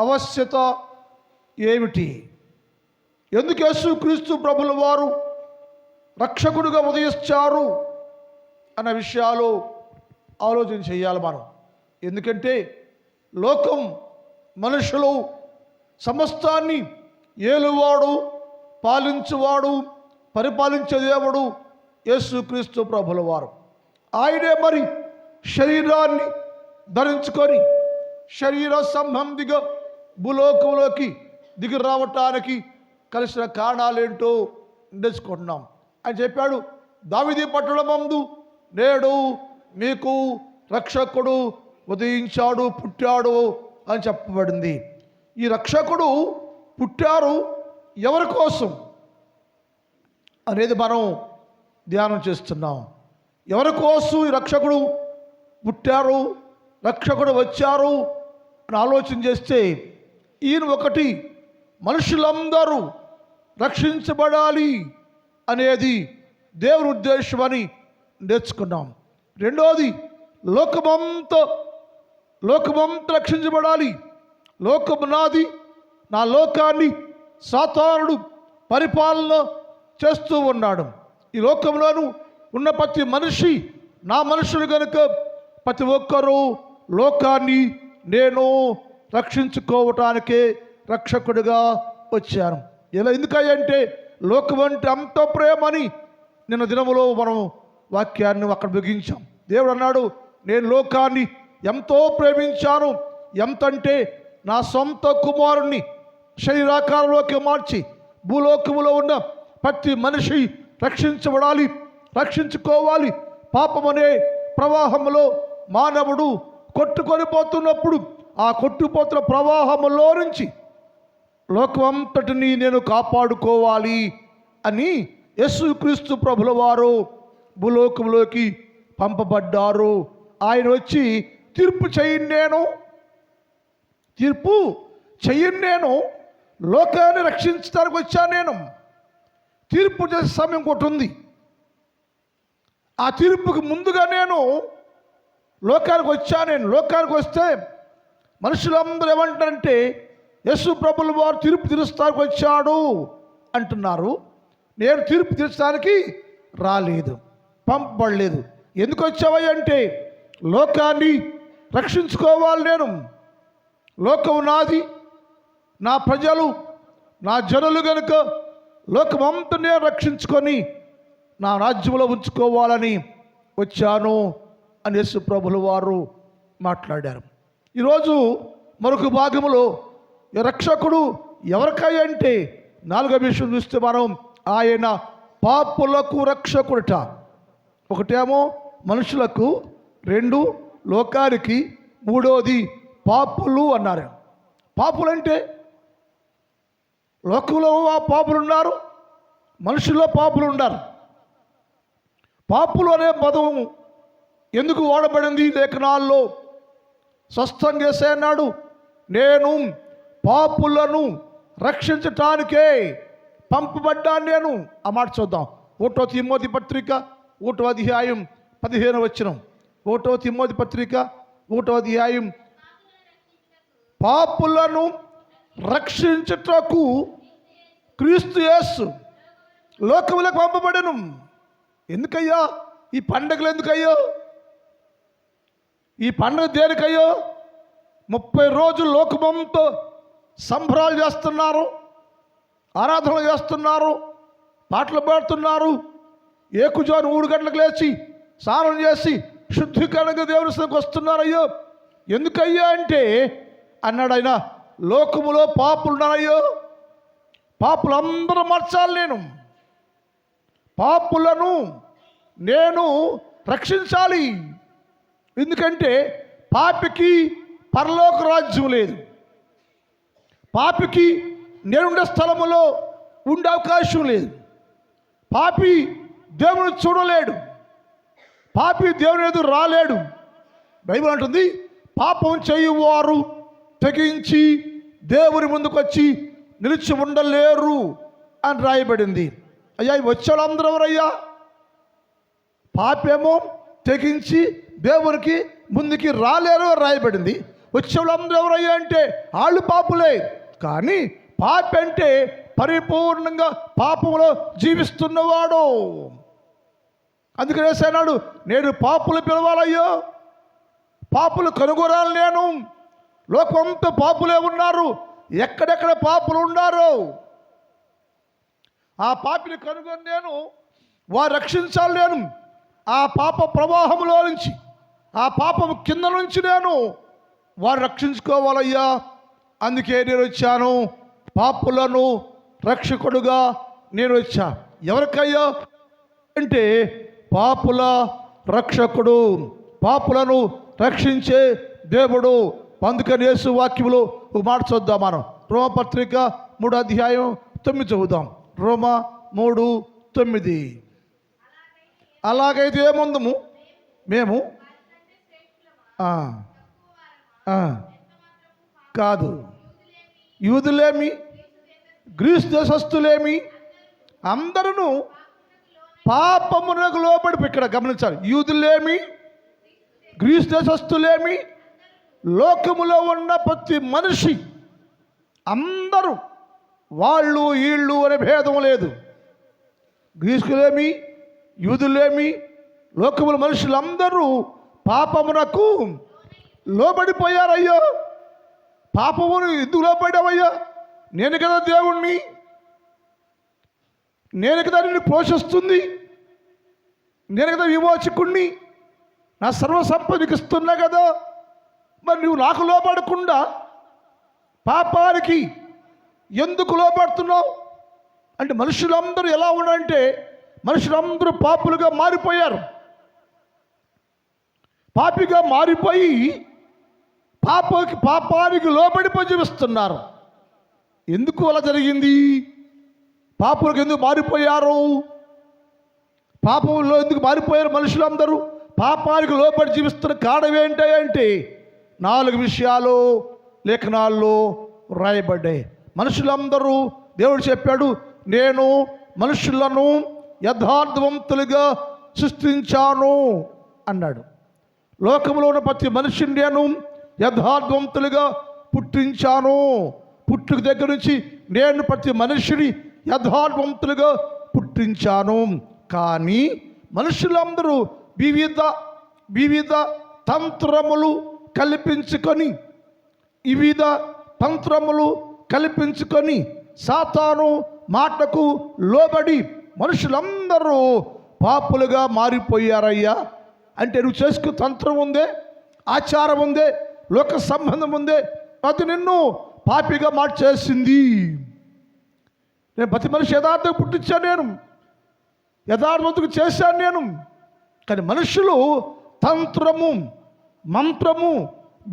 ఆవశ్యత ఏమిటి? ఎందుకు యేసుక్రీస్తు ప్రభుల వారు రక్షకుడిగా ఉదయిస్తారు అన్న విషయాలు ఆలోచన చేయాలి మనం. ఎందుకంటే లోకం, మనుషులు, సమస్తాన్ని ఏలువాడు, పాలించువాడు, పరిపాలించే దేవుడు యేసుక్రీస్తు ప్రభుల వారు. ఆయనే మరి శరీరాన్ని ధరించుకొని శరీర సంబంధిగా భూలోకంలోకి దిగి రావటానికి కలిసిన కారణాలేంటో తెలుసుకుంటున్నాం. ఆయన చెప్పాడు, దావీదు పట్టణమందు నేడు మీకు రక్షకుడు ఉదయించాడు, పుట్టాడు అని చెప్పబడింది. ఈ రక్షకుడు పుట్టారు ఎవరి కోసం అనేది మనం ధ్యానం చేస్తున్నాం. ఎవరి కోసం ఈ రక్షకుడు పుట్టారు, రక్షకుడు వచ్చారు అని ఆలోచన చేస్తే ఈయన ఒకటి మనుషులందరూ రక్షించబడాలి అనేది దేవుని ఉద్దేశం అని నేర్చుకున్నాం. రెండోది లోకమంతా రక్షించబడాలి. లోకము నాది, నా లోకాన్ని సాతానుడు పరిపాలన చేస్తూ ఉన్నాడు. ఈ లోకంలోనూ ఉన్న ప్రతి మనిషి నా మనుషులు కనుక ప్రతి ఒక్కరూ లోకాన్ని నేను రక్షించుకోవటానికే రక్షకుడిగా వచ్చాను. ఇలా ఎందుకంటే లోకం అంటే అంత ప్రేమని నిన్న దినములో మనం వాక్యాన్ని అక్కడ ముగించాం. దేవుడు అన్నాడు, నేను లోకాన్ని ఎంతో ప్రేమించాను. ఎంతంటే నా సొంత కుమారుణ్ణి శరీరాకారంలోకి మార్చి భూలోకములో ఉన్న ప్రతి మనిషి రక్షించబడాలి, రక్షించుకోవాలి. పాపమనే ప్రవాహంలో మానవుడు కొట్టుకొని పోతున్నప్పుడు ఆ కొట్టుపోతున్న ప్రవాహంలో నుంచి లోకమంతటిని నేను కాపాడుకోవాలి అని యేసుక్రీస్తు ప్రభుల వారు భూలోకంలోకి పంపబడ్డారు. ఆయన వచ్చి తీర్పు చెయ్యను నేను లోకాన్ని రక్షించడానికి వచ్చాను. నేను తీర్పు చేసే సమయం ఒకటి ఉంది. ఆ తీర్పుకి ముందుగా నేను లోకానికి వచ్చాను. నేను లోకానికి వస్తే మనుషులందరూ ఏమంటారంటే యేసు ప్రభుల వారు తీర్పు తీర్చడానికి వచ్చాడు అంటున్నారు. నేను తీర్పు తీర్చడానికి రాలేదు, పంపబడలేదు. ఎందుకు వచ్చావయ్య అంటే లోకాన్ని రక్షించుకోవాలి. నేను లోకం నాది, నా ప్రజలు, నా జనులు గనుక లోకమంతా నేను రక్షించుకొని నా రాజ్యంలో ఉంచుకోవాలని వచ్చాను అని యేసు ప్రభుల వారు మాట్లాడారు. ఈరోజు మరొక భాగంలో రక్షకుడు ఎవరికై అంటే 4వ విషయం చూస్తే మనం ఆయన పాపులకు రక్షకుడట. ఒకటేమో మనుషులకు, 2 లోకానికి, 3వది పాపులు అన్నారు. పాపులు అంటే లోకంలో పాపులు ఉన్నారు, మనుషుల్లో పాపులు ఉన్నారు. పాపులు అనే పదం ఎందుకు వాడబడింది లేఖనాల్లో? స్పష్టంగా యేసయ్య అన్నాడు, నేను పాపులను రక్షించటానికే పంపబడ్డాను నేను. ఆ మాట చూద్దాం. 1 తిమోతి పత్రిక 1వ అధ్యాయం 15వ వచనం. 1 తిమోతి పత్రిక 1వ అధ్యాయం, పాపులను రక్షించుటకు క్రీస్తు యేసు లోకములకు పంపబడెను. ఎందుకయ్యా ఈ పండుగలు? ఎందుకయ్యో ఈ పండుగ? దేనికయ్యో? 30 రోజులు లోకమంతా సంబరాలు చేస్తున్నారు, ఆరాధనలు చేస్తున్నారు, పాటలు పాడుతున్నారు. ఏకుజాను 3 గంటలకు లేచి స్నానం చేసి శుద్ధీకరణగా దేవుని సన్నిధికి వస్తున్నారు. అయ్యో ఎందుకయ్యా అంటే అన్నాడు ఆయన, లోకములో పాపులు ఉన్నారయ్యో, పాపులందరూ మార్చాలి. నేను పాపులను నేను రక్షించాలి. ఎందుకంటే పాపికి పరలోక రాజ్యం లేదు. పాపికి నేనుండే స్థలములో ఉండే అవకాశం లేదు. పాపి దేవుని చూడలేడు, పాపి దేవుని ఎదురు రాలేడు. బైబిల్ అంటుంది, పాపం చేయువారు తెగించి దేవుని ముందుకు వచ్చి నిలిచి ఉండలేరు అని రాయబడింది. అయ్యా వచ్చేవాళ్ళందరూ ఎవరయ్యా? పాపేమో తెగించి దేవునికి ముందుకి రాలేరు రాయబడింది. వచ్చేవాళ్ళందరూ ఎవరయ్యా అంటే వాళ్ళు పాపులే. కానీ పాపి అంటే పరిపూర్ణంగా పాపంలో జీవిస్తున్నవాడు. అందుకనే అన్నాడు, నేను పాపులు పిలవాలయ్యో, పాపులు కనుగొరాలి. నేను లోకమంతా పాపులే ఉన్నారు, ఎక్కడెక్కడ పాపులు ఉన్నారు, ఆ పాపిని కనుగొని నేను వారు రక్షించాలి. నేను ఆ పాప ప్రవాహంలో నుంచి, ఆ పాపం కింద నుంచి నేను వారు రక్షించుకోవాలయ్యా. అందుకే నేను వచ్చాను, పాపులను రక్షకుడుగా నేను వచ్చా. ఎవరికయ్యా అంటే పాపుల రక్షకుడు, పాపులను రక్షించే దేవుడు. అందుకని యేసు వాక్యములో ఒక మాట చూద్దాం. మనం రోమపత్రిక 3:9 చదువుదాం. రోమ 3:9. అలాగైతే ఏముందము మేము కాదు, యూదులేమి గ్రీసు దేశస్థులేమి అందరూ పాపమునకు లోబడి, ఇక్కడ గమనించాలి, యూదులేమి గ్రీసు దేశస్థులేమి లోకములో ఉన్న ప్రతి మనిషి అందరూ, వాళ్ళు వీళ్ళు అనే భేదం లేదు. గ్రీసులేమి యూదులేమి లోకముల మనుషులందరూ పాపమునకు లోబడిపోయారయ్యో. పాపమును ఎందుకు లోబడ్డావయ్యా? నేను కదా దేవుణ్ణి, నేను కదా నిన్ను పోషిస్తుంది, నేను కదా విమోచకుణ్ణి, నా సర్వసంపదకి ఇస్తున్నా కదా. మరి నువ్వు నాకు లోబడకుండా పాపానికి ఎందుకు లోబడుతున్నావు అంటే, మనుషులందరూ ఎలా ఉన్నారంటే మనుషులందరూ పాపులుగా మారిపోయారు. పాపిగా మారిపోయి పాపానికి లోబడిపోయి జీవిస్తున్నారు. ఎందుకు అలా జరిగింది? పాపులకు ఎందుకు మారిపోయారు? పాపంలో ఎందుకు మారిపోయారు మనుషులందరూ? పాపానికి లోబడి జీవిస్తున్న కారణం ఏంటంటే 4 విషయాలు లేఖనాల్లో రాయబడ్డాయి. మనుషులందరూ, దేవుడు చెప్పాడు, నేను మనుషులను యథార్థవంతులుగా సృష్టించాను అన్నాడు. లోకంలో ఉన్న ప్రతి మనిషిని నేను యథార్థవంతులుగా పుట్టించాను. పుట్టుక దగ్గర నుంచి నేను ప్రతి మనిషిని యథార్థవంతులుగా పుట్టించాను. కానీ మనుషులందరూ వివిధ తంత్రములు కల్పించుకొని సాతాను మాటకు లోబడి మనుషులందరూ పాపులుగా మారిపోయారయ్యా. అంటే నువ్వు చేసుకునే తంత్రం ఉందే, ఆచారం ఉందే, లోక సంబంధం ఉందే, అది నిన్ను పాపిగా మార్చేసింది. నేను ప్రతి మనిషి యథార్థం పుట్టించాను, నేను యథార్థవంతుకు చేశాను నేను. కానీ మనుషులు తంత్రము మంత్రము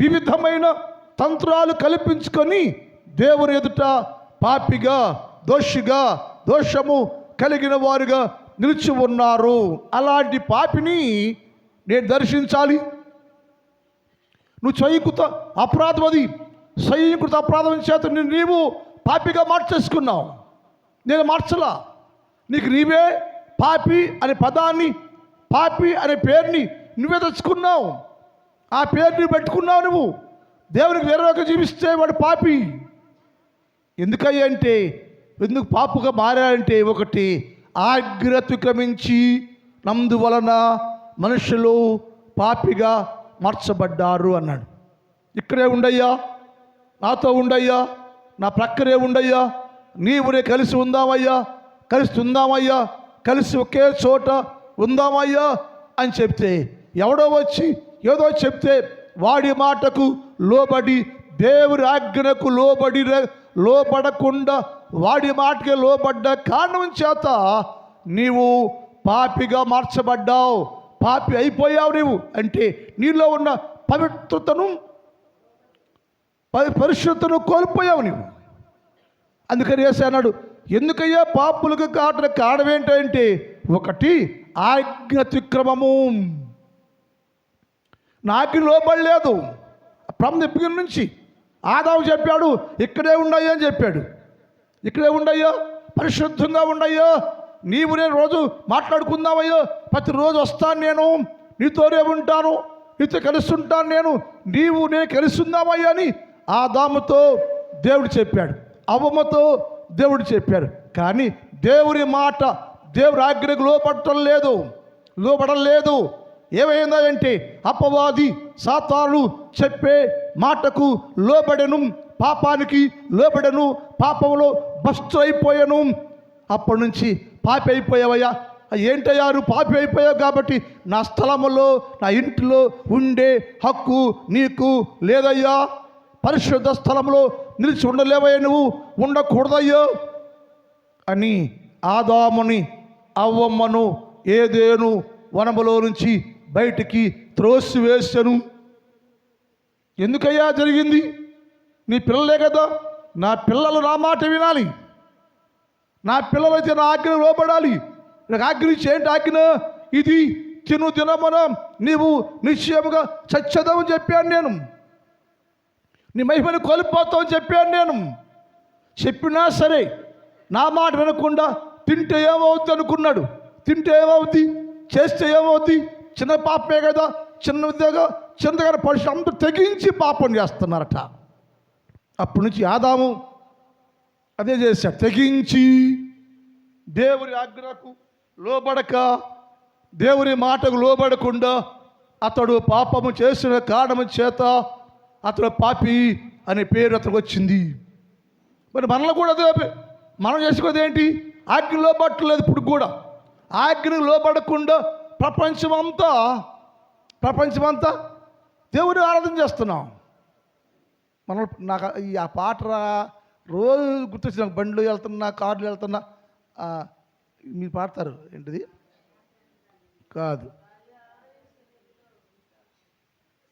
వివిధమైన తంత్రాలు కల్పించుకొని దేవుని ఎదుట పాపిగా దోషము కలిగిన వారుగా నిలిచి ఉన్నారు. అలాంటి పాపిని నేను దర్శించాలి. నువ్వు స్వయంకృత అపరాధం చేత నీవు పాపిగా మార్చేసుకున్నావు. నేను మార్చలా. నీకు నీవే పాపి అనే పదాన్ని, పాపి అనే పేరుని నువ్వే తెచ్చుకున్నావు. ఆ పేరుని పెట్టుకున్నావు నువ్వు. దేవునికి వేరొక జీవిస్తే వాడు పాపి. ఎందుకయ్యా అంటే, ఎందుకు పాపుగా మారాలంటే, ఒకటి ఆజ్ఞ అతిక్రమించి నందువలన మనుషులు పాపిగా మార్చబడ్డారు అన్నాడు. ఇక్కడే ఉండయ్యా, నాతో ఉండయ్యా, నా ప్రక్కనే ఉండయ్యా, నీవునే కలిసి ఉందామయ్యా, కలిసి ఒకే చోట ఉందామయ్యా అని చెప్తే, ఎవడో వచ్చి ఏదో చెప్తే వాడి మాటకు లోబడి, దేవుని ఆజ్ఞకు లోబడకుండా వాడి మాటకే లోబడ్డ కారణం చేత నీవు పాపిగా మార్చబడ్డావు, పాపి అయిపోయావు. నీవు అంటే నీలో ఉన్న పరిశుద్ధతను కోల్పోయావు నీవు. అందుకని యేసు అన్నాడు, ఎందుకయ్యా పాపులకు కారణం ఏంటంటే, ఒకటి ఆజ్ఞ అతిక్రమము. నా ఆజ్ఞ లోబడలేదు. బిగిన నుంచి ఆదాము చెప్పాడు, ఇక్కడే ఉండయ్యా అని చెప్పాడు. ఇక్కడే ఉండయ్యా, పరిశుద్ధంగా ఉండయ్యా, నీవు నేను రోజు మాట్లాడుకుందామయ్యా, ప్రతిరోజు వస్తాను, నేను నీతోనే ఉంటాను, నీతో కలిసి ఉంటాను నేను కలిసి ఉందామయ్యా అని ఆదాముతో దేవుడు చెప్పాడు, అవ్వమ్మతో దేవుడు చెప్పాడు. కానీ దేవుని మాట, దేవుడి ఆజ్ఞకు లోబడడం లేదు. ఏమైందంటే అపవాది సాతాను చెప్పే మాటకు లోబడెను, పాపానికి లోబడెను, పాపంలో భ్రష్టు అయిపోయాను. అప్పటి నుంచి పాపి అయిపోయావయ్యా. ఏంటయ్యా నువ్వు పాపి అయిపోయావు కాబట్టి నా స్థలములో నా ఇంటిలో ఉండే హక్కు నీకు లేదయ్యా. పరిశుద్ధ స్థలంలో నిలిచి ఉండలేవయ్యా, నువ్వు ఉండకూడదయ్యో అని ఆదాముని అవ్వమ్మను ఏదేను వనములో నుంచి బయటికి త్రోసివేశాను. ఎందుకయ్యా జరిగింది? నీ పిల్లలే కదా. నా పిల్లలు నా మాట వినాలి, నా పిల్లలైతే నా ఆజ్ఞ లోబడాలి. నాకు ఆజ్ఞ ఇచ్చి ఏంటి ఆజ్ఞ? ఇది తిను దినమున నీవు నిశ్చయముగా చచ్చదవని చెప్పాను నేను, నీ మహిమను కోల్పోతావని చెప్పాను నేను. చెప్పినా సరే నా మాట వినకుండా తింటే ఏమవుద్ది అనుకున్నాడు. తింటే ఏమవుద్ది, చేస్తే ఏమవుద్ది? చిన్న పాపమే కదా, చిన్నగా పరుషు అందరూ తెగించి పాపం చేస్తున్నారట. అప్పటి నుంచి ఆదాము అదే చేశాడు, తెగించి దేవుని ఆజ్ఞకు లోబడక, దేవుని మాటకు లోబడకుండా అతడు పాపము చేసిన కారణము చేత అతడు పాపి అనే పేరు అతనికి వచ్చింది. మరి మనలో కూడా అదే, మనం చేసుకోదు ఏంటి? ఆజ్ఞ లోబట్టలేదు. ఇప్పుడు కూడా ఆజ్ఞ లోబడకుండా ప్రపంచమంతా దేవుని ఆరాధన చేస్తున్నాం. మనం నాకు ఆ పాట రోజు గుర్తొచ్చిన, బండ్లు వెళ్తున్నా, కార్లు వెళ్తున్నా, మీరు పాడతారు ఏంటిది? కాదు,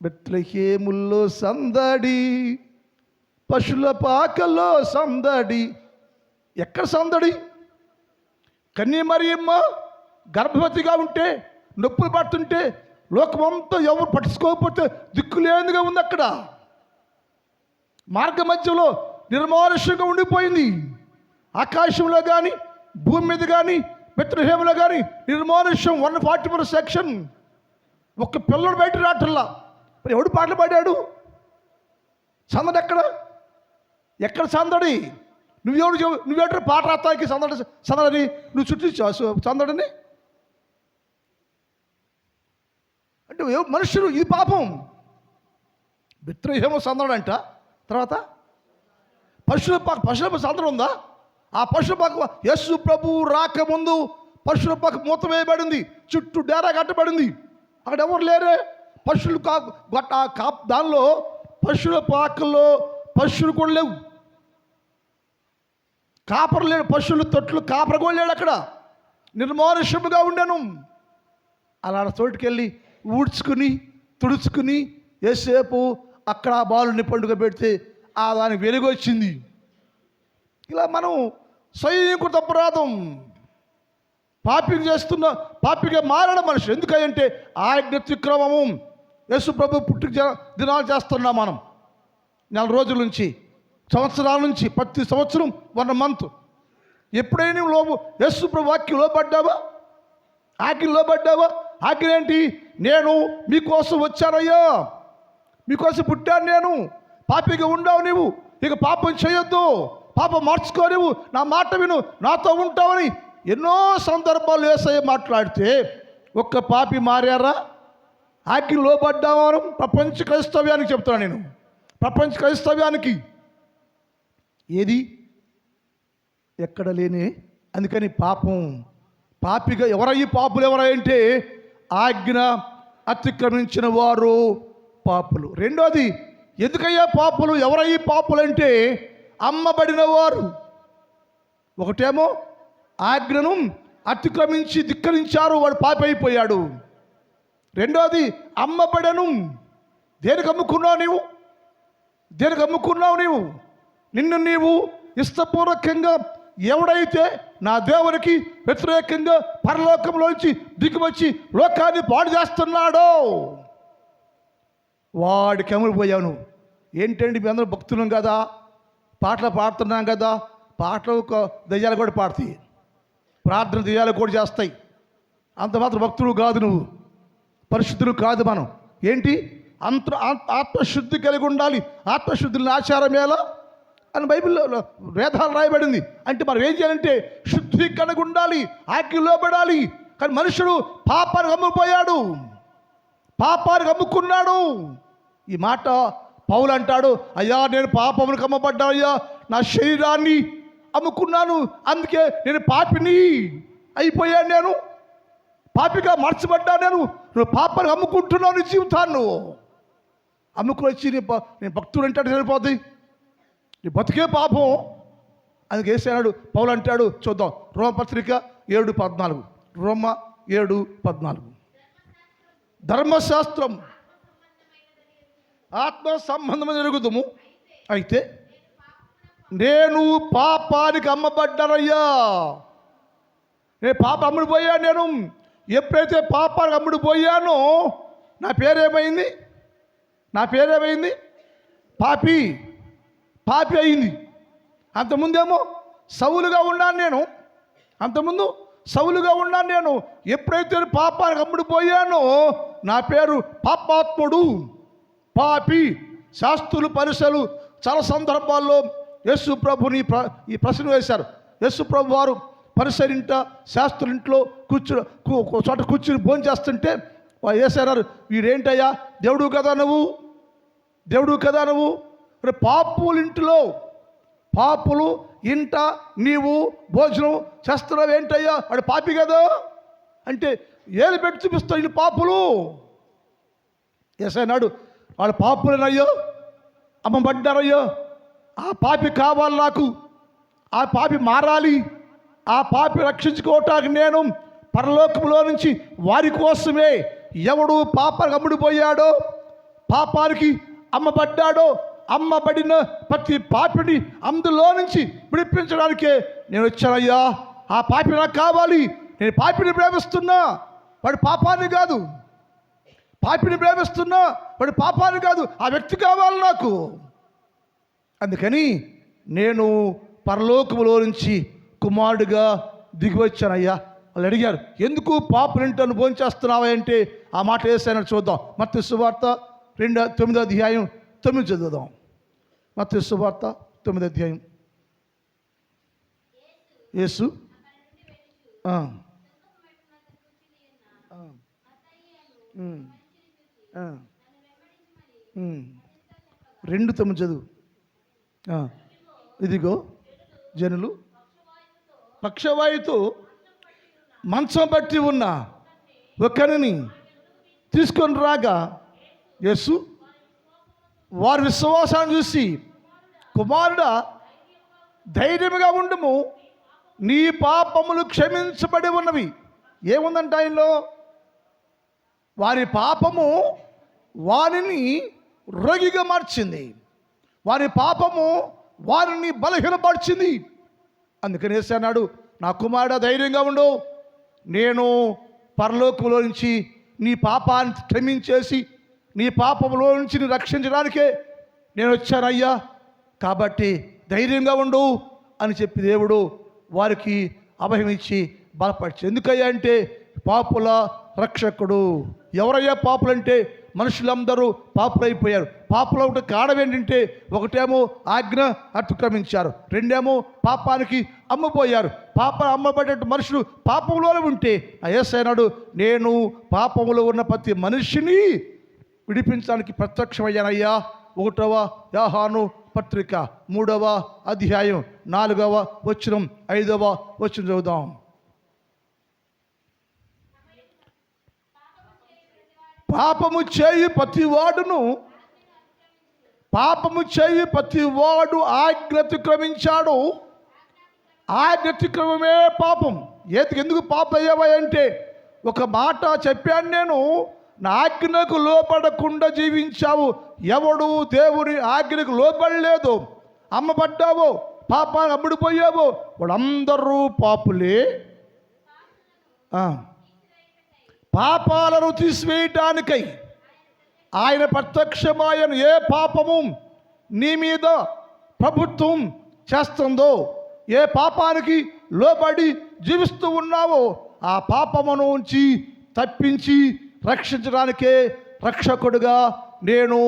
బెత్లెహేములో సందడి, పశుల పాకలో సందడి. ఎక్కడ సందడి? కన్యమరియమ్మ గర్భవతిగా ఉంటే, నొప్పులు పడుతుంటే, లోకమంతా ఎవరు పట్టించుకోకపోతే దిక్కులేనిదిగా ఉంది. అక్కడ మార్గ మధ్యలో నిర్మానుష్యంగా ఉండిపోయింది. ఆకాశంలో కానీ, భూమి మీద కానీ, బెత్లెహేములో కానీ నిర్మానుష్యం. 144 సెక్షన్. ఒక్క పిల్లడు బయట రాటల్లా. మరి ఎవడు పాటలు పాడాడు? సందడి ఎక్కడ సందడి? నువ్వెవడు పాట రాస్తానికి సందడిని నువ్వు చుట్టించావు సందడిని అంటే మనుషులు. ఇది పాపం. బెత్లెహేము సందడి అంట. తర్వాత పశువుల సందడి ఉందా? ఆ పశువుల పాక యేసు ప్రభు రాకముందు పశువుల పాక మూత వేయబడింది, చుట్టూ డేరా కట్టబడింది. అక్కడ ఎవరు లేరే. పశువులు దానిలో పశువుల పాకల్లో పశువులు కూడా లేవు, కాపరు లేడు. పశువులు తొట్లు కాపర కూడా లేడు. అక్కడ నిర్మానుష్యముగా ఉండను. అలా చోటుకెళ్ళి ఊడ్చుకుని తుడుచుకుని ఏసేపు అక్కడ ఆ బాలుని పండుగ పెడితే ఆ దానికి వెలుగు వచ్చింది. ఇలా మనం స్వయంకృత అపరాధం, పాపిగా మారడ మనిషి. ఎందుకంటే ఆజ్ఞ అతిక్రమము. యేసు ప్రభు పుట్టిన దినాలు చేస్తున్నాం మనం. 4 రోజుల నుంచి, సంవత్సరాల నుంచి, ప్రతి సంవత్సరం 1 మంత్. ఎప్పుడైనా నువ్వు యేసు ప్రభు వాక్యం లోబడ్డావా? ఆజ్ఞ లోబడ్డావా? ఆజ్ఞ ఏంటి? నేను మీకోసం వచ్చానయ్యా, మీకోసం పుట్టాను నేను. పాపిగా ఉండవు నీవు, ఇక పాపం చేయొద్దు, పాపం మార్చుకో, నువ్వు నా మాట విను, నాతో ఉంటావని ఎన్నో సందర్భాలు యేసయ్య మాట్లాడితే ఒక్క పాపి మారారా? ఆజ్ఞ లోబడ్డామని ప్రపంచ క్రైస్తవ్యానికి చెప్తున్నాను నేను. ప్రపంచ క్రైస్తవ్యానికి ఏది ఎక్కడ లేని. అందుకని పాపిగా ఎవరయ్యి పాపులు ఎవరంటే ఆజ్ఞ అతిక్రమించిన వారు పాపులు. రెండోది, ఎందుకయ్యా పాపులు? ఎవరయ్యి పాపులు అంటే అమ్మబడిన వారు. ఒకటేమో ఆజ్ఞను అతిక్రమించి ధిక్కరించారు, వాడు పాపి అయిపోయాడు. రెండోది అమ్మబడను. దేనికి అమ్ముకున్నావు నీవు? నిన్ను నీవు ఇష్టపూర్వకంగా ఎవడైతే నా దేవునికి వ్యతిరేకంగా పరలోకంలోంచి దిగువచ్చి లోకాన్ని పాడు చేస్తున్నాడో వాడికి అమ్ముడిపోయావు నువ్వు. ఏంటండి మీ అందరూ భక్తులం కదా, పాటలు పాడుతున్నాం కదా. పాటలు దయ్యాలు కూడా పాడతాయి, ప్రార్థన దయ్యాలు కూడా చేస్తాయి. అంత మాత్రం భక్తులు కాదు నువ్వు, పరిశుద్ధులు కాదు మనం. ఏంటి ఆత్మశుద్ధి కలిగి ఉండాలి. ఆత్మశుద్ధిని ఆచారం ఎలా అని బైబిల్లో వేదాలు రాయబడింది. అంటే మనం ఏం చేయాలంటే శుద్ధి కలిగి ఉండాలి, ఆజ్ఞలు లోబడాలి. కానీ మనుషుడు పాపానికి అమ్ముకుపోయాడు, పాపానికి అమ్ముకున్నాడు. ఈ మాట పౌలు అంటాడు, అయ్యా నేను పాపమునికి అమ్మబడ్డాను, అయ్యా నా శరీరాన్ని అమ్ముకున్నాను, అందుకే నేను పాపిని అయిపోయాను, నేను పాపిగా మార్చబడ్డాను. నువ్వు పాపానికి అమ్ముకుంటున్నావు నీ జీవితాన్ని. నువ్వు అమ్ముకుని వచ్చి నేను భక్తుడు అంటాడు సరిపోతుంది, నీ బతికే పాపం. అందుకే వేసాడు పౌలు అంటాడు, చూద్దాం రోమపత్రిక 7:14. రోమ 7:14. ధర్మశాస్త్రం ఆత్మ సంబంధమైన ఎరుగుదుము, అయితే నేను పాపానికి అమ్మబడ్డానయ్యా. నేను పాప అమ్ముడిపోయాను. నేను ఎప్పుడైతే పాపానికి అమ్ముడిపోయానో నా పేరేమైంది? పాపి అయింది. అంతకుముందేమో సౌలుగా ఉన్నాను నేను. ఎప్పుడైతే పాపానికి అమ్ముడిపోయానో నా పేరు పాపాత్ముడు, పాపి. శాస్త్రులు పరిసలు చాలా సందర్భాల్లో యేసు ప్రభుని ఈ ప్రశ్న వేశారు. యేసు ప్రభు వారు పరిసరింట శాస్త్రులింట్లో చోట కూర్చుని భోజనం చేస్తుంటే వేసారు, వీడేంటయ్యా దేవుడు కదా నువ్వు పాపులు ఇంట నీవు భోజనం చేస్తున్నావు ఏంటయ్యా, వాడు పాపి కదా అంటే ఏలు పెట్టి చూపిస్తావు, వీళ్ళు పాపులు. ఏసైనాడు వాళ్ళు పాపులనయ్యో, అమ్మబడ్డారయ్యో, ఆ పాపి కావాలి నాకు, ఆ పాపి మారాలి, ఆ పాపి రక్షించుకోవటానికి నేను పరలోకంలో నుంచి వారి కోసమే ఎవడు పాపానికి అమ్ముడిపోయాడో, పాపానికి అమ్మబడ్డాడో, అమ్మబడిన ప్రతి పాపిని అందులో నుంచి విడిపించడానికే నేను వచ్చానయ్యా. ఆ పాపి నాకు కావాలి, నేను పాపిని ప్రేమిస్తున్నా, వాడు పాపాన్ని కాదు. ఆ వ్యక్తి కావాలి నాకు. అందుకని నేను పరలోకములో నుంచి కుమారుడిగా దిగి వచ్చానయ్యా. వాళ్ళు అడిగారు, ఎందుకు పాపులింటను భోంచేస్తున్నావా అంటే ఆ మాట వేసానని చూద్దాం. మత్తయి సువార్త 9:9 చదువుదాం. మత్తయి సువార్త 9. యేసు 2:9 చదువు. ఇదిగో జనులు పక్షవాయుతో మంచం బట్టి ఉన్న ఒకరిని తీసుకొని రాగా యేసు వారి విశ్వాసాన్ని చూసి, కుమారుడా ధైర్యముగా ఉండుము, నీ పాపములు క్షమించబడి ఉన్నవి. ఏముందంట ఆయనలో? వారి పాపము వారిని రోగిగా మార్చింది, వారి పాపము వారిని బలహీనపరిచింది. అందుకని యేసు అన్నాడు, నా కుమారుడా ధైర్యంగా ఉండు, నేను పరలోకంలో నుంచి నీ పాపాన్ని క్షమించేసి నీ పాపంలో నుంచి నీ రక్షించడానికే నేను వచ్చానయ్యా, కాబట్టి ధైర్యంగా ఉండు అని చెప్పి దేవుడు వారికి అభయం ఇచ్చి బలపరిచి. ఎందుకయ్యా అంటే పాపుల రక్షకుడు. ఎవరయ్యా పాపులంటే మనుషులందరూ పాపులైపోయారు. పాపులు ఒకటి కారణం ఏంటంటే, ఒకటేమో ఆజ్ఞ అతిక్రమించారు, రెండేమో పాపానికి అమ్ముపోయారు. అమ్మబడే మనుషులు పాపంలోనే ఉంటే ఆ యేసయ్యనాడు, నేను పాపంలో ఉన్న ప్రతి మనిషిని విడిపించడానికి ప్రత్యక్షమయ్యానయ్యా. 1వ యోహాను పత్రిక 3వ అధ్యాయం 4వ వచనం 5వ వచనం చదువుదాం. పాపము చేయి ప్రతివాడు ఆజ్ఞాతిక్రమించాడు. ఆజ్ఞాతిక్రమమే పాపం. ఎందుకు పాపం అయ్యావా అంటే, ఒక మాట చెప్పాను నేను, నా ఆజ్ఞకు లోపడకుండా జీవించావు. ఎవడు దేవుని ఆజ్ఞకు లోబడలేదు, అమ్మబడ్డావో, పాపాన్ని అమ్ముడిపోయావో, వాళ్ళందరూ పాపులే. పాపాలను తీసివేయటానికై ఆయన ప్రత్యక్షమాయను. ఏ పాపము నీ మీద ప్రభుత్వం చేస్తుందో, ఏ పాపానికి లోబడి జీవిస్తూ ఉన్నావో, ఆ పాపమును నుంచి తప్పించి రక్షించడానికే రక్షకుడుగా నేను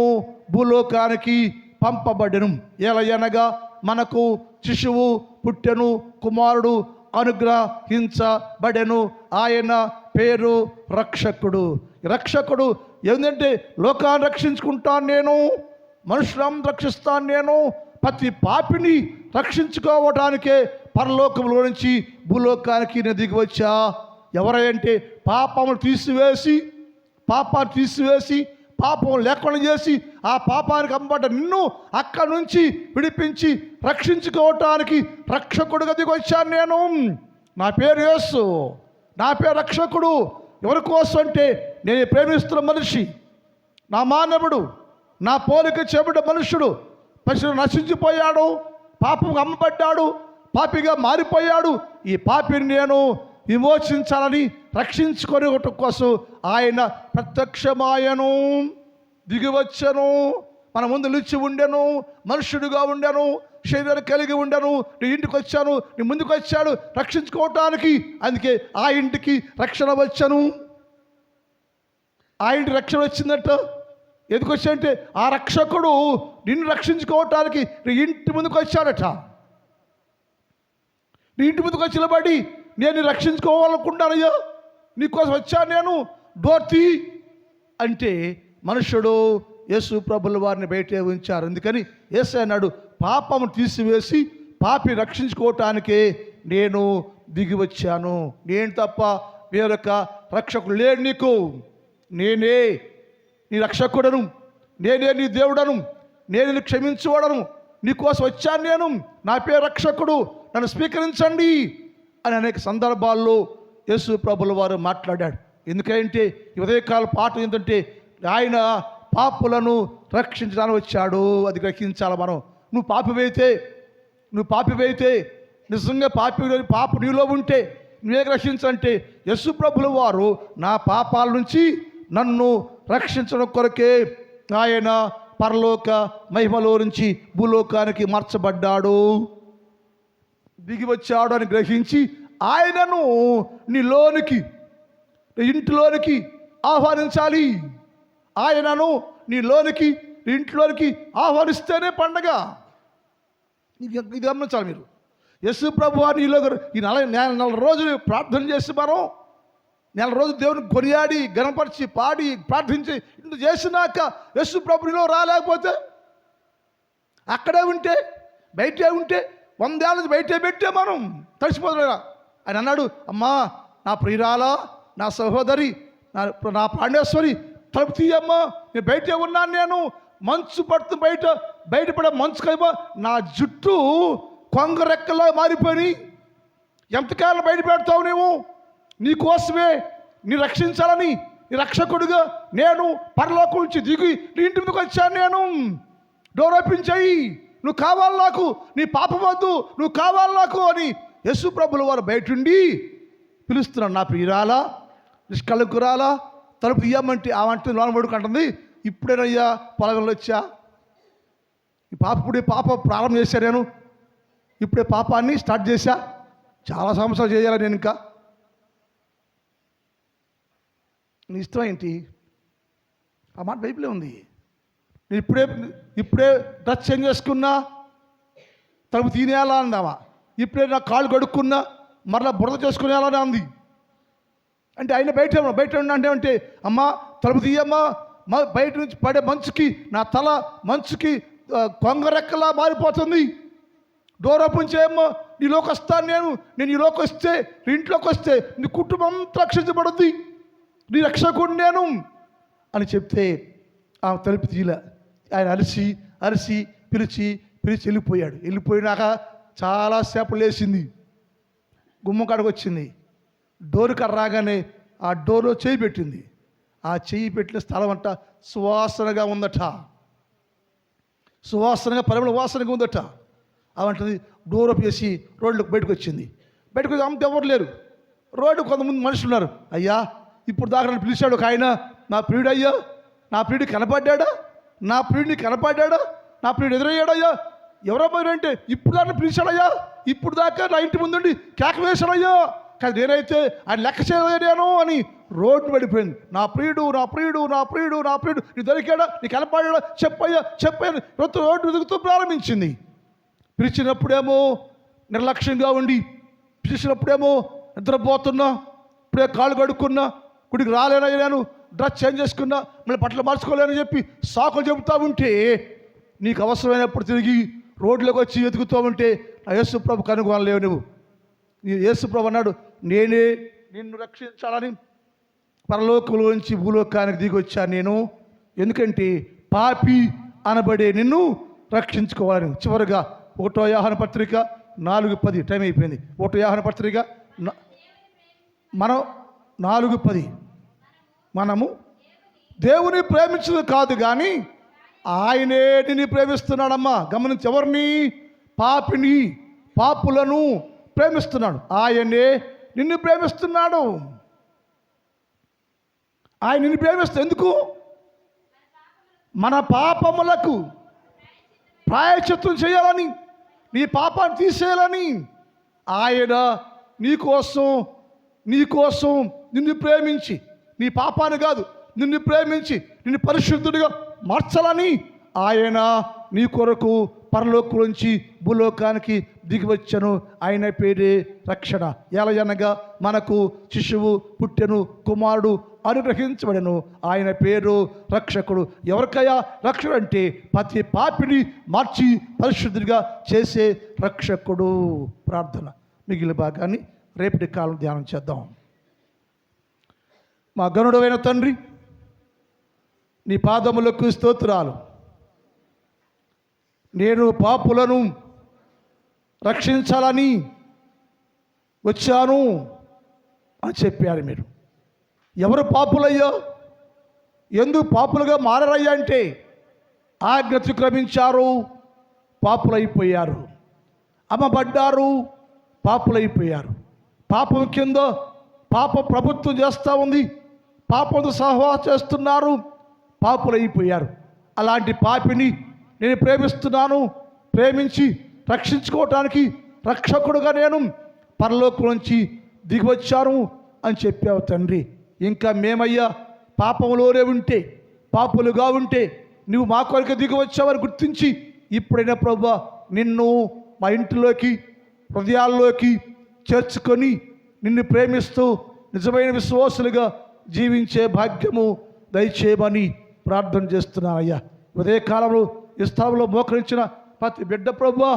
భూలోకానికి పంపబడెను. ఎలయనగా మనకు శిశువు పుట్టెను, కుమారుడు అనుగ్రహించబడెను, ఆయన పేరు రక్షకుడు. రక్షకుడు ఏంటంటే లోకాన్ని రక్షించుకుంటాను నేను, మనుషులను రక్షిస్తాను నేను. ప్రతి పాపిని రక్షించుకోవడానికే పరలోకంలో నుంచి భూలోకానికి నేను దిగి వచ్చా. ఎవరంటే పాపాన్ని తీసివేసి పాపం లేకుండా చేసి ఆ పాపానికి అమ్మబడ్డ నిన్ను అక్కడి నుంచి విడిపించి రక్షించుకోవటానికి రక్షకుడుగా దిగి వచ్చాను నేను. నా పేరు యేసు, నా పేరు రక్షకుడు. ఎవరి కోసం అంటే నేను ప్రేమిస్తున్న మనిషి, నా మానవుడు, నా పోలిక చేయబడ్డ మనుషుడు పశువులు నశించిపోయాడు, పాపం అమ్మబడ్డాడు, పాపిగా మారిపోయాడు. ఈ పాపిని నేను విమోచించాలని రక్షించుకొని కోసం ఆయన ప్రత్యక్షమాయను, దిగివచ్చను, మన ముందు నిలిచి ఉండెను, మనుష్యుడిగా ఉండెను, శరీరాన్ని కలిగి ఉండను. నీ ఇంటికి వచ్చాను, నీ ముందుకు వచ్చాడు రక్షించుకోవటానికి. అందుకే ఆ ఇంటికి రక్షణ వచ్చాను. ఆ ఇంటి రక్షణ వచ్చిందట. ఎందుకు వచ్చాడంటే ఆ రక్షకుడు నిన్ను రక్షించుకోవటానికి నీ ఇంటి ముందుకు వచ్చాడట. నీ ఇంటి ముందుకు వచ్చి నిలబడి నేను రక్షించుకోవాలనుకుంటానయ్యా, నీకోసం వచ్చాను నేను, డోర్ తీ అంటే మనుషుడు యేసు ప్రభుల వారిని బయటే ఉంచారు. అందుకని యేసు అన్నాడు, పాపము తీసివేసి పాపి రక్షించుకోవటానికే నేను దిగి వచ్చాను. నేను తప్ప వేరొక రక్షకుడు లేడు నీకు. నేనే నీ రక్షకుడను, నేనే నీ దేవుడను, నేను నీ క్షమించువాడను, నీకోసం వచ్చాను నేను, నా పేరు రక్షకుడు, నన్ను స్వీకరించండి అని అనేక సందర్భాల్లో యేసు ప్రభుల వారు మాట్లాడాడు. ఎందుకంటే ఉదయకాల పాట ఏంటంటే ఆయన పాపులను రక్షించడానికి వచ్చాడు. అది గ్రహించాలి మనం. నువ్వు పాపివైతే నిజంగా పాప నీలో ఉంటే నువ్వే రక్షించంటే యేసు ప్రభుల వారు నా పాపాల నుంచి నన్ను రక్షించడం కొరకే ఆయన పరలోక మహిమలో నుంచి భూలోకానికి మార్చబడ్డాడు, దిగి వచ్చాడు అని గ్రహించి ఆయనను నీలోనికి, నీ ఇంటిలోనికి ఆహ్వానించాలి. ఆయనను నీలోనికి, నీ ఇంట్లోనికి ఆహ్వానిస్తేనే పండగ. ఇది గమనించాలి మీరు. యేసు ప్రభు నీలో ఈ నెల రోజులు ప్రార్థన చేసి మనం నెల రోజులు దేవుని కొనియాడి గణపరిచి పాడి ప్రార్థించి ఇంత చేసినాక యేసు ప్రభు నీలో రాలేకపోతే అక్కడే ఉంటే, బయటే ఉంటే, 100 ఏళ్ళ బయటే పెట్టే మనం తడిసిపోతున్నా. ఆయన అన్నాడు, అమ్మా నా ప్రియురాలా, నా సహోదరి, నా ప్రాణేశ్వరి, తలుపు తీయమ్మా, నేను బయటే ఉన్నాను. నేను మంచు పడుతుంది, బయటపడే మంచుకేమో నా జుట్టు కొంగరెక్కలా మారిపోయి ఎంతకాలం బయట పెడతావు నీవు? నీకోసమే, నీ రక్షించాలని, నీ రక్షకుడుగా నేను పరలోకం నుంచి దిగి నీ ఇంటి మీదకి వచ్చాను. నేను డోర్ ఓపెన్ చెయ్యి, నువ్వు కావాలి నాకు, నీ పాపం వద్దు, నువ్వు కావాలి నాకు అని యేసు ప్రభుల వారు బయటుండి పిలుస్తున్నాడు. నా ప్రియురాలా, నిష్కళంకురాలా, తలుపు తీయమంటే ఆ వంట లోనబడుకు అంటుంది, ఇప్పుడేనయ్యా పొలంలో వచ్చా, ఈ పాప ప్రారంభం చేశాను, నేను ఇప్పుడే పాపాన్ని స్టార్ట్ చేశా, చాలా సంవత్సరాలు చేయాలి నేను, ఇంకా నీ ఇష్టం ఏంటి? ఆ మాట బైబిలే ఉంది. నేను ఇప్పుడే డ్రెస్ చేంజ్ చేసుకున్నా, తలుపు తినేయాలా అందామా, ఇప్పుడే నా కాళ్ళు కడుక్కున్నా, మరలా బురద చేసుకునేలానే అంది. అంటే ఆయన బయట అంటే అమ్మా తలుపు తీయమ్మా, బయట నుంచి పడే మంచుకి నా తల మంచుకి కొంగరెక్కలా మారిపోతుంది, డోర్ ఓపెన్ చేయమ్మా, నీలోకి వస్తాను నేను నీలోకి వస్తే, నీ ఇంట్లోకి వస్తే నీ కుటుంబం రక్షించబడుద్ది, నీ రక్షకుడు నేను అని చెప్తే ఆ తలుపు తీల. ఆయన అరిసి పిలిచి వెళ్ళిపోయినాక చాలాసేపు లేచింది, గుమ్మం కాడికి వచ్చింది, డోరు కాడ రాగానే ఆ డోర్లో చేయి పెట్టింది. ఆ చెయ్యి పెట్టిన స్థలం అంట సువాసనగా ఉందట, పరిమళ వాసనగా ఉందట. అవంటది డోర్ ఓపెన్ చేసి రోడ్లకు బయటకు వచ్చింది. బయటకు వచ్చి అంత ఎవరు లేరు, రోడ్డు కొంతమంది మనుషులు ఉన్నారు. అయ్యా ఇప్పుడు దాకా నన్ను పిలిచాడు ఒక ఆయన, నా ప్రియుడు అయ్యా, నా ప్రియుడు కనపడ్డా, నా ప్రియుడు ఎదురయ్యాడయ్యా, ఎవరో అంటే ఇప్పుడు దాకా పిలిచాడయ్యా, ఇప్పుడు దాకా నా ఇంటి ముందుండి కేక వేశాడయ్యా, కానీ నేనైతే ఆయన లెక్క చేయలేను అని రోడ్డు పడిపోయింది. నా ప్రియుడు నా ప్రియుడు నా ప్రియుడు నా ప్రియుడు, నీ దొరికాడా, నీకు కనపడ్డా, చెప్పయ్యా చెప్పయ్యా రోడ్డు వెతుకుతూ ప్రారంభించింది. పిలిచినప్పుడేమో నిర్లక్ష్యంగా ఉండి, పిలిచినప్పుడేమో నిద్రపోతున్నా, ఇప్పుడే కాళ్ళు కడుక్కున్నా, గుడికి రాలేనయ్యాను, డ్రెస్ చేంజ్ చేసుకున్నా, మళ్ళీ బట్టలు మార్చుకోలేనని చెప్పి సాకులు చెబుతూ ఉంటే, నీకు అవసరమైనప్పుడు తిరిగి రోడ్లోకి వచ్చి వెతుకుతూ ఉంటే నా యేసుప్రభు కనుగొనలేవు నువ్వు. యేసుప్రభు అన్నాడు, నేనే నిన్ను రక్షించాలని పరలోకంలో నుంచి భూలోకానికి దిగి వచ్చాను నేను, ఎందుకంటే పాపి అనబడే నిన్ను రక్షించుకోవాలని. చివరిగా 1 యోహాను పత్రిక 4:10 టైం అయిపోయింది. 1 యోహాను పత్రిక మనం 4:10 మనము దేవుని ప్రేమించదు కాదు కానీ ఆయనే నిన్ను ప్రేమిస్తున్నాడమ్మా. గమనించి, ఎవరిని? పాపిని, పాపులను ప్రేమిస్తున్నాడు. ఆయనే నిన్ను ప్రేమిస్తున్నాడు. ఆయన నిన్ను ప్రేమిస్తా ఎందుకు? మన పాపములకు ప్రాయశ్చిత్తం చేయాలని, నీ పాపాన్ని తీసేయాలని ఆయన నీకోసం నిన్ను ప్రేమించి, నీ పాపాన్ని కాదు నిన్ను ప్రేమించి నిన్ను పరిశుద్ధుడిగా మార్చాలని ఆయన నీ కొరకు పరలోకం నుంచి భూలోకానికి దిగివచ్చను. ఆయన పేరే రక్షణ. ఎలయనగా మనకు శిశువు పుట్టెను, కుమారుడు అనుగ్రహించబడెను, ఆయన పేరు రక్షకుడు. ఎవరికయ్యా రక్షకుడు అంటే ప్రతి పాపిని మార్చి పరిశుద్ధుడిగా చేసే రక్షకుడు. ప్రార్థన. మిగిలిన భాగాన్ని రేపటి కాలం ధ్యానం చేద్దాం. మా గనుడైన తండ్రి, నీ పాదములకు స్తోత్రాలు. నేను పాపులను రక్షించాలని వచ్చాను అని చెప్పారు మీరు. ఎవరు పాపులయ్యో? ఎందుకు పాపులుగా మారయ్యా అంటే ఆజ్ఞ అతిక్రమించారు, పాపులైపోయారు. అమ్మబడ్డారు, పాపులైపోయారు. పాపం కింద పాప ప్రభుత్వం చేస్తూ ఉంది, పాపంతో సహవాసం చేస్తున్నారు, పాపులైపోయారు. అలాంటి పాపిని నేను ప్రేమిస్తున్నాను, ప్రేమించి రక్షించుకోవటానికి రక్షకుడుగా నేను పరలోకం నుంచి దిగివచ్చాను అని చెప్పావు తండ్రి. ఇంకా మేమయ్యా పాపంలోనే ఉంటే, పాపులుగా ఉంటే నువ్వు మా కొరకు దిగివచ్చావని గుర్తించి ఇప్పుడైనా ప్రభువా నిన్ను మా ఇంటిలోకి, హృదయాల్లోకి చేర్చుకొని నిన్ను ప్రేమిస్తూ నిజమైన విశ్వాసులుగా జీవించే భాగ్యము దయచేయమని ప్రార్థన చేస్తున్నానయ్యా. ఉదయకాలంలో ఈ స్థలంలో మోకరించిన ప్రతి బిడ్డ ప్రభువా,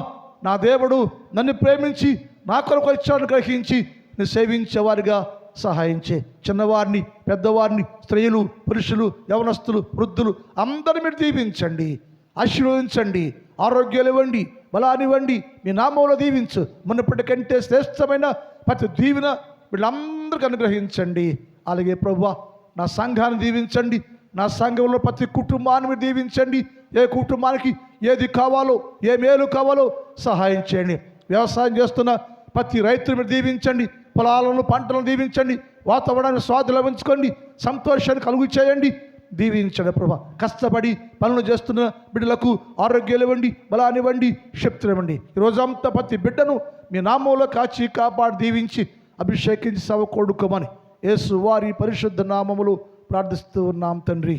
నా దేవుడు నన్ను ప్రేమించి నా కొరకు వచ్చాడని గ్రహించి నేను సేవించేవారిగా సహాయం చేయి. చిన్నవారిని, పెద్దవారిని, స్త్రీలు, పురుషులు, యవనస్తులు, వృద్ధులు అందరిని మీరు దీవించండి, ఆశీర్వదించండి, ఆరోగ్యాలు ఇవ్వండి, బలాన్నివ్వండి. మీ నామంలో దీవించు. మునుపటి కంటే శ్రేష్టమైన ప్రతి దీవెన వీళ్ళందరికీ అనుగ్రహించండి. అలాగే ప్రభువా నా సంఘాన్ని దీవించండి, నా సంఘంలో ప్రతి కుటుంబాన్ని మీరు దీవించండి. ఏ కుటుంబానికి ఏది కావాలో, ఏ మేలు కావాలో సహాయం చేయండి. వ్యవసాయం చేస్తున్న ప్రతి రైతును మీరు దీవించండి, పొలాలను పంటలను దీవించండి, వాతావరణాన్ని స్వాధీనంలో ఉంచుకోండి, సంతోషాన్ని కలుగు చేయండి, దీవించండి ప్రభా. కష్టపడి పనులు చేస్తున్న బిడ్డలకు ఆరోగ్యాలు ఇవ్వండి, బలాన్ని ఇవ్వండి, శక్తిని ఇవ్వండి. ఈరోజంతా ప్రతి బిడ్డను మీ నామంలో కాచి కాపాడి దీవించి అభిషేకించి సవకొడుకోమని యేసు వారి పరిశుద్ధ నామములు ప్రార్థిస్తూ ఉన్నాం తండ్రి.